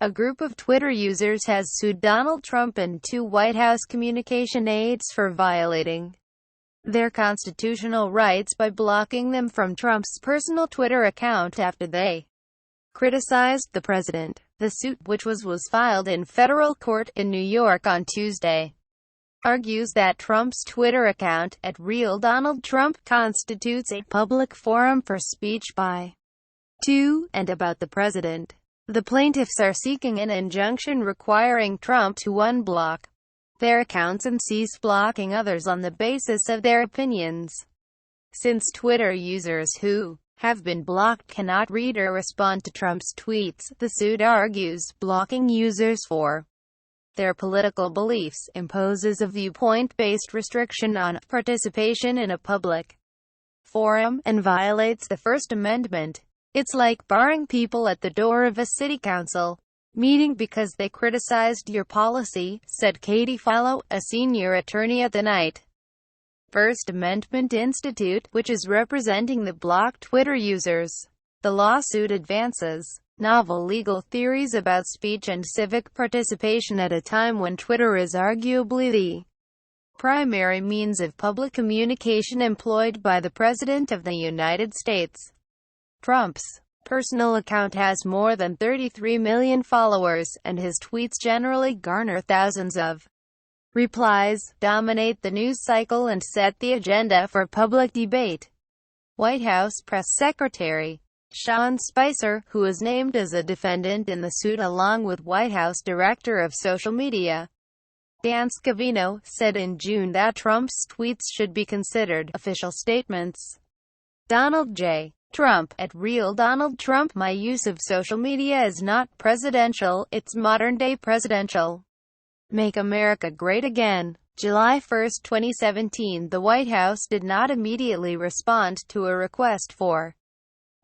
A group of Twitter users has sued Donald Trump and two White House communication aides for violating their constitutional rights by blocking them from Trump's personal Twitter account after they criticized the president. The suit, which was filed in federal court in New York on Tuesday, argues that Trump's Twitter account, @RealDonaldTrump, constitutes a public forum for speech by, to, and about the president. The plaintiffs are seeking an injunction requiring Trump to unblock their accounts and cease blocking others on the basis of their opinions. Since Twitter users who have been blocked cannot read or respond to Trump's tweets, the suit argues blocking users for their political beliefs imposes a viewpoint-based restriction on participation in a public forum, and violates the First Amendment. It's like barring people at the door of a city council meeting because they criticized your policy, said Katie Fallow, a senior attorney at the Knight First Amendment Institute, which is representing the blocked Twitter users. The lawsuit advances novel legal theories about speech and civic participation at a time when Twitter is arguably the primary means of public communication employed by the President of the United States. Trump's personal account has more than 33 million followers, and his tweets generally garner thousands of replies, dominate the news cycle, and set the agenda for public debate. White House Press Secretary Sean Spicer, who is named as a defendant in the suit along with White House Director of Social Media Dan Scavino, said in June that Trump's tweets should be considered official statements. Donald J. Trump, @RealDonaldTrump, my use of social media is not presidential, it's modern-day presidential. Make America Great Again. July 1, 2017. The White House did not immediately respond to a request for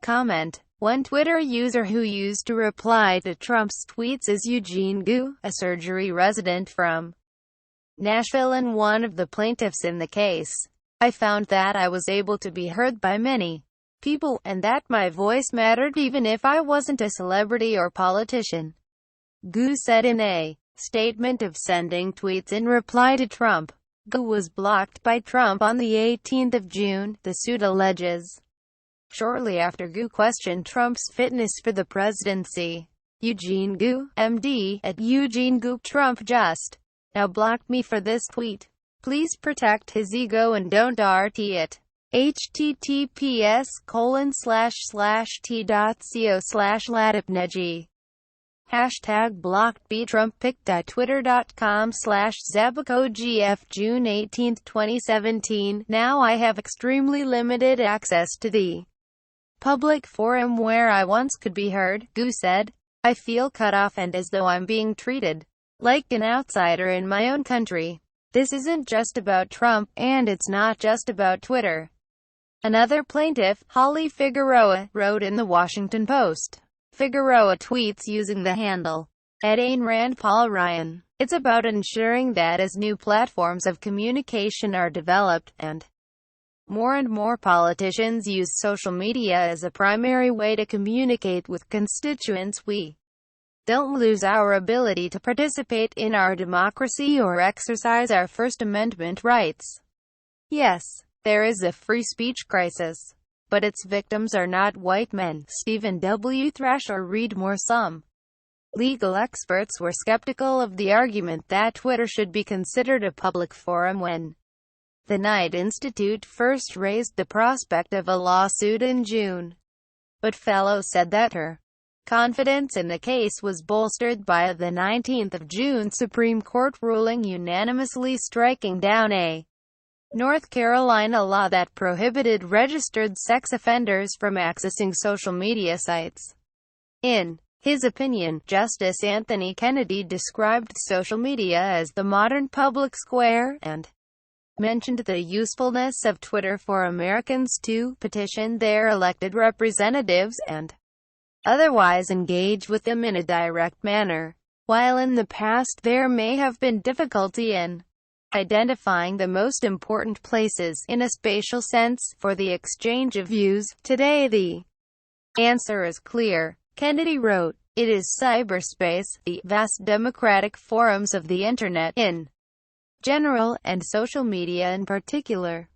comment. One Twitter user who used to reply to Trump's tweets is Eugene Gu, a surgery resident from Nashville and one of the plaintiffs in the case. I found that I was able to be heard by many people, and that my voice mattered even if I wasn't a celebrity or politician, Gu said in a statement of sending tweets in reply to Trump. Gu was blocked by Trump on the 18th of June, the suit alleges. Shortly after Gu questioned Trump's fitness for the presidency. Eugene Gu, MD, @Eugene Gu, Trump just now blocked me for this tweet. Please protect his ego and don't RT it. https://t.co/latipneji. #blocked_Twitter.com/zabacogf. June 18, 2017. Now I have extremely limited access to the public forum where I once could be heard, Gu said. I feel cut off and as though I'm being treated like an outsider in my own country. This isn't just about Trump, and it's not just about Twitter. Another plaintiff, Holly Figueroa, wrote in the Washington Post. Figueroa tweets using the handle @Ayn Rand Paul Ryan. It's about ensuring that as new platforms of communication are developed, and more politicians use social media as a primary way to communicate with constituents, we don't lose our ability to participate in our democracy or exercise our First Amendment rights. Yes, there is a free speech crisis, but its victims are not white men. Stephen W. Thrash or Read More. Some legal experts were skeptical of the argument that Twitter should be considered a public forum when the Knight Institute first raised the prospect of a lawsuit in June. But Fallow said that her confidence in the case was bolstered by the 19th of June Supreme Court ruling unanimously striking down a North Carolina law that prohibited registered sex offenders from accessing social media sites. In his opinion, Justice Anthony Kennedy described social media as the modern public square, and mentioned the usefulness of Twitter for Americans to petition their elected representatives and otherwise engage with them in a direct manner. While in the past there may have been difficulty in identifying the most important places, in a spatial sense, for the exchange of views, today the answer is clear. Kennedy wrote, It is cyberspace, the vast democratic forums of the Internet in general, and social media in particular.